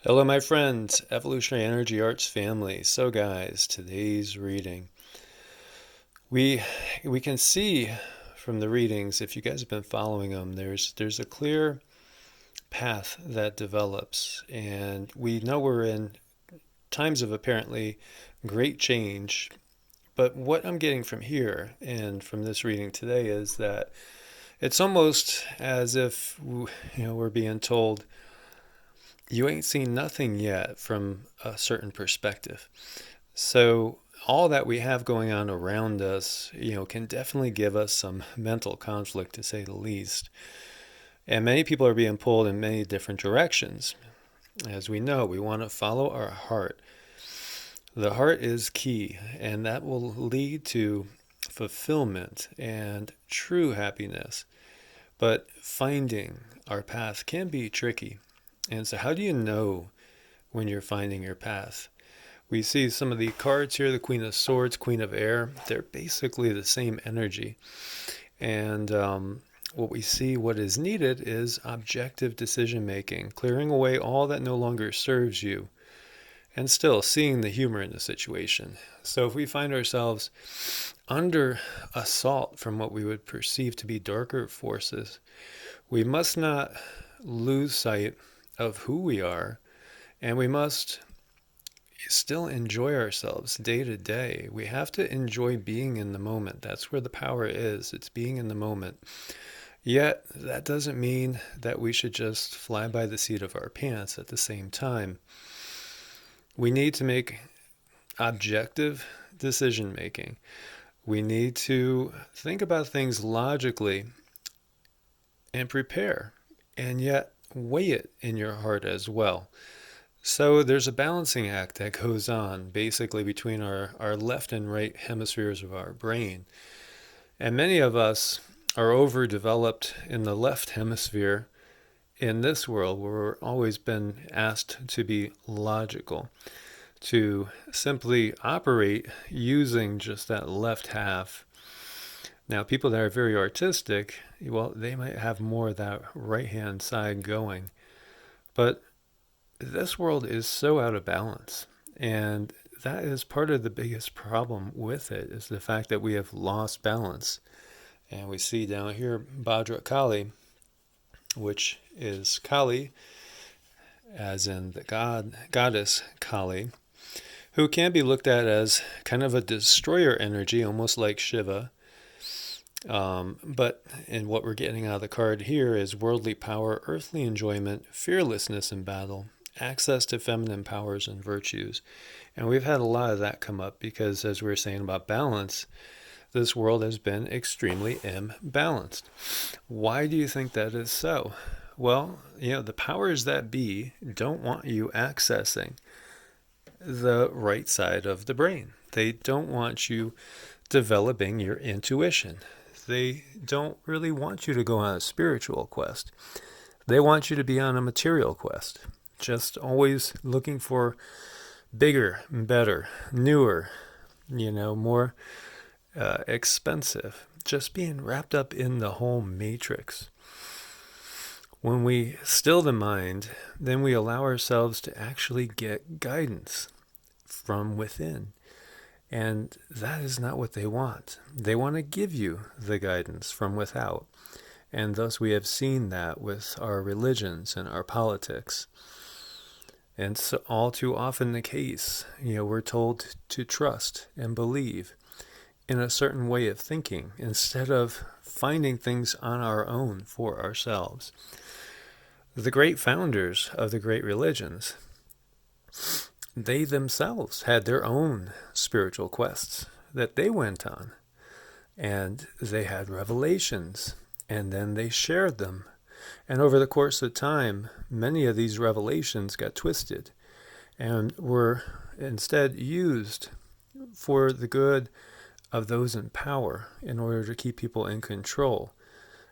Hello, my friends, Evolutionary Energy Arts family. So, guys, today's reading, we we can see from the readings, if you guys have been following them, there's a clear path that develops, and we know we're in times of apparently great change. But what I'm getting from here and from this reading today is that it's almost as if we're being told you ain't seen nothing yet from a certain perspective. So all that we have going on around us, can definitely give us some mental conflict to say the least. And many people are being pulled in many different directions. As we know, we want to follow our heart. The heart is key, and that will lead to fulfillment and true happiness. But finding our path can be tricky. And so, how do you know when you're finding your path? We see some of the cards here, the Queen of Swords, Queen of Air. They're basically the same energy. And what we see, what is needed is objective decision making, clearing away all that no longer serves you, and still seeing the humor in the situation. So if we find ourselves under assault from what we would perceive to be darker forces, we must not lose sight of who we are, and we must still enjoy ourselves day to day. We have to enjoy being in the moment. That's where the power is. It's being in the moment. Yet, that doesn't mean that we should just fly by the seat of our pants at the same time. We need to make objective decision making. We need to think about things logically and prepare, and yet weigh it in your heart as well. So there's a balancing act that goes on basically between our left and right hemispheres of our brain. And many of us are overdeveloped in the left hemisphere in this world where we're always been asked to be logical, to simply operate using just that left half. Now, people that are very artistic, well, they might have more of that right hand side going. But this world is so out of balance. And that is part of the biggest problem with it, is the fact that we have lost balance. And we see down here Bhadra Kali, which is Kali, as in the goddess Kali, who can be looked at as kind of a destroyer energy, almost like Shiva. But in what we're getting out of the card here is worldly power, earthly enjoyment, fearlessness in battle, access to feminine powers and virtues. And we've had a lot of that come up because, as we were saying about balance, this world has been extremely imbalanced. Why do you think that is so? Well, the powers that be don't want you accessing the right side of the brain. They don't want you developing your intuition. They don't really want you to go on a spiritual quest. They want you to be on a material quest. Just always looking for bigger, better, newer, more expensive. Just being wrapped up in the whole matrix. When we still the mind, then we allow ourselves to actually get guidance from within. And that is not what they want. They want to give you the guidance from without. And thus we have seen that with our religions and our politics. And so all too often the case, we're told to trust and believe in a certain way of thinking instead of finding things on our own for ourselves. The great founders of the great religions, they themselves had their own spiritual quests that they went on. And they had revelations, and then they shared them. And over the course of time, many of these revelations got twisted and were instead used for the good of those in power in order to keep people in control.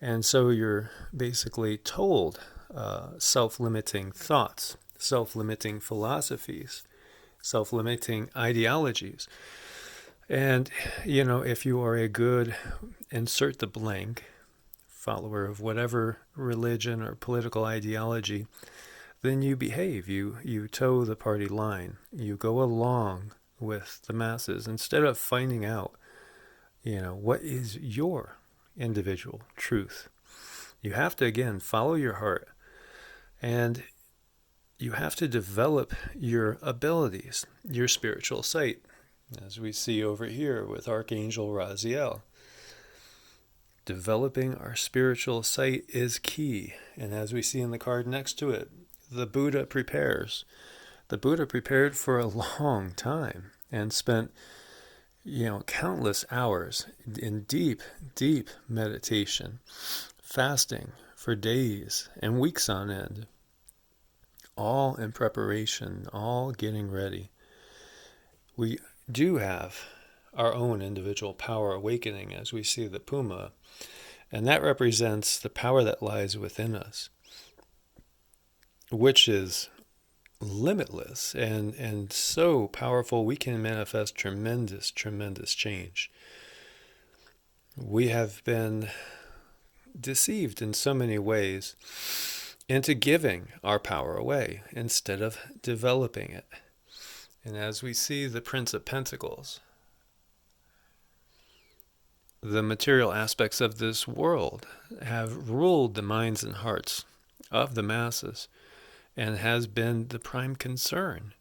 And so you're basically told self-limiting thoughts, self-limiting philosophies, self-limiting ideologies. And, if you are a good, insert the blank, follower of whatever religion or political ideology, then you behave. You toe the party line. You go along with the masses instead of finding out, what is your individual truth. You have to, again, follow your heart, and you have to develop your abilities, your spiritual sight, as we see over here with Archangel Raziel. Developing our spiritual sight is key. And as we see in the card next to it, the Buddha prepares. The Buddha prepared for a long time and spent, countless hours in deep, deep meditation, fasting for days and weeks on end, all in preparation, all getting ready. We do have our own individual power awakening, as we see the Puma, and that represents the power that lies within us, which is limitless and so powerful. We can manifest tremendous, tremendous change. We have been deceived in so many ways into giving our power away instead of developing it. And as we see the Prince of Pentacles, the material aspects of this world have ruled the minds and hearts of the masses and has been the prime concern.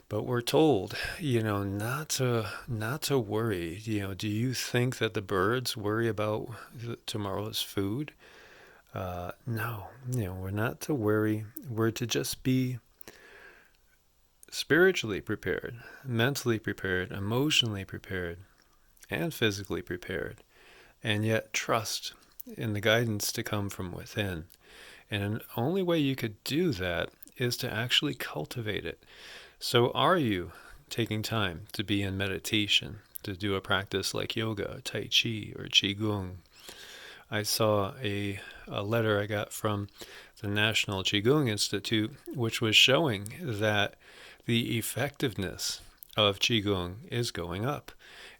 But we're told, not to worry. Do you think that the birds worry about tomorrow's food? No, we're not to worry. We're to just be spiritually prepared, mentally prepared, emotionally prepared, and physically prepared, and yet trust in the guidance to come from within. And the only way you could do that is to actually cultivate it. So are you taking time to be in meditation, to do a practice like yoga, Tai Chi, or QiGong? I saw a letter I got from the National QiGong Institute, which was showing that the effectiveness of QiGong is going up.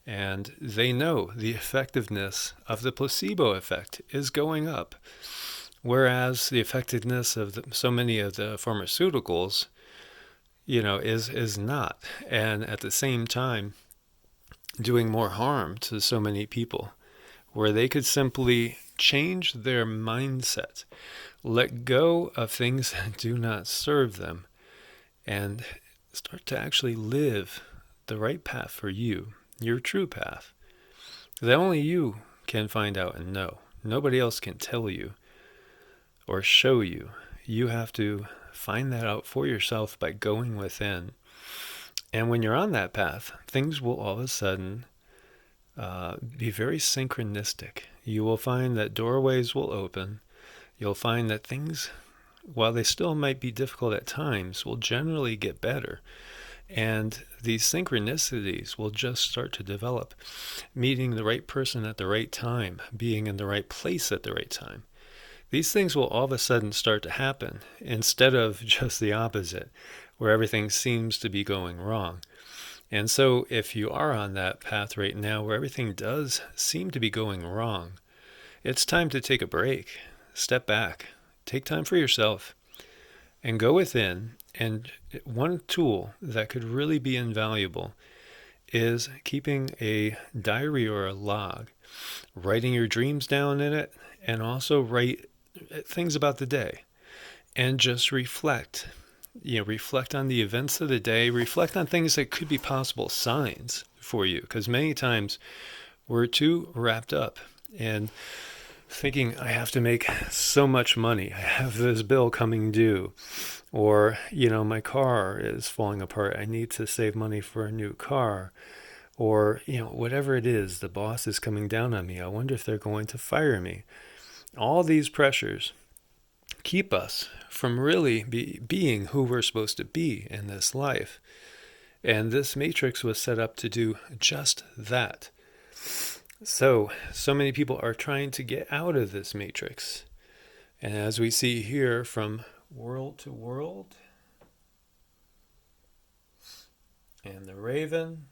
And they know the effectiveness of the placebo effect is going up. Whereas the effectiveness of so many of the pharmaceuticals, is not. And at the same time, doing more harm to so many people, where they could simply change their mindset, let go of things that do not serve them, and start to actually live the right path for you, your true path, that only you can find out and know. Nobody else can tell you or show you. You have to find that out for yourself by going within. And when you're on that path, things will all of a sudden be very synchronistic. You will find that doorways will open. You'll find that things, while they still might be difficult at times, will generally get better. And these synchronicities will just start to develop. Meeting the right person at the right time, being in the right place at the right time. These things will all of a sudden start to happen instead of just the opposite, where everything seems to be going wrong. And so if you are on that path right now where everything does seem to be going wrong, it's time to take a break, step back, take time for yourself, and go within. And one tool that could really be invaluable is keeping a diary or a log, writing your dreams down in it, and also write things about the day, and just reflect. Reflect on the events of the day, reflect on things that could be possible signs for you, because many times we're too wrapped up in thinking, I have to make so much money, I have this bill coming due, or my car is falling apart, I need to save money for a new car, or whatever it is, the boss is coming down on me, I wonder if they're going to fire me. All these pressures keep us from really being who we're supposed to be in this life. And this matrix was set up to do just that. So many people are trying to get out of this matrix. And as we see here, from world to world, and the Raven,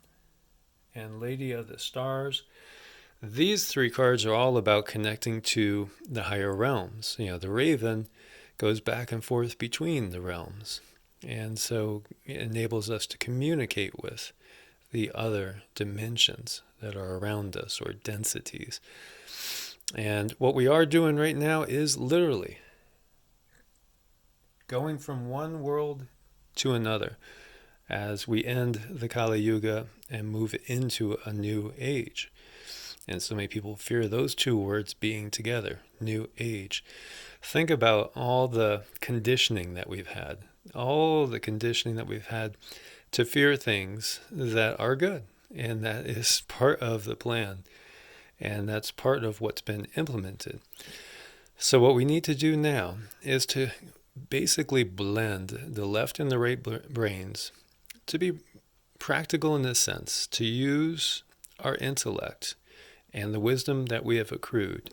and Lady of the Stars, these three cards are all about connecting to the higher realms. The Raven goes back and forth between the realms. And so it enables us to communicate with the other dimensions that are around us, or densities. And what we are doing right now is literally going from one world to another as we end the Kali Yuga and move into a new age. And so many people fear those two words being together, new age. Think about all the conditioning that we've had, to fear things that are good. And that is part of the plan. And that's part of what's been implemented. So what we need to do now is to basically blend the left and the right brains, to be practical in this sense, to use our intellect and the wisdom that we have accrued,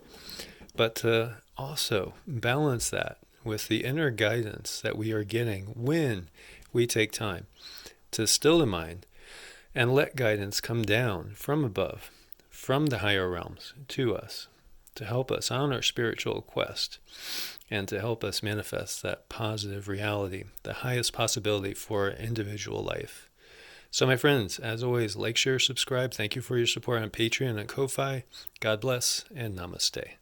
but to also balance that with the inner guidance that we are getting when we take time to still the mind and let guidance come down from above, from the higher realms to us, to help us on our spiritual quest and to help us manifest that positive reality, the highest possibility for our individual life. So my friends, as always, like, share, subscribe. Thank you for your support on Patreon and Ko-Fi. God bless and namaste.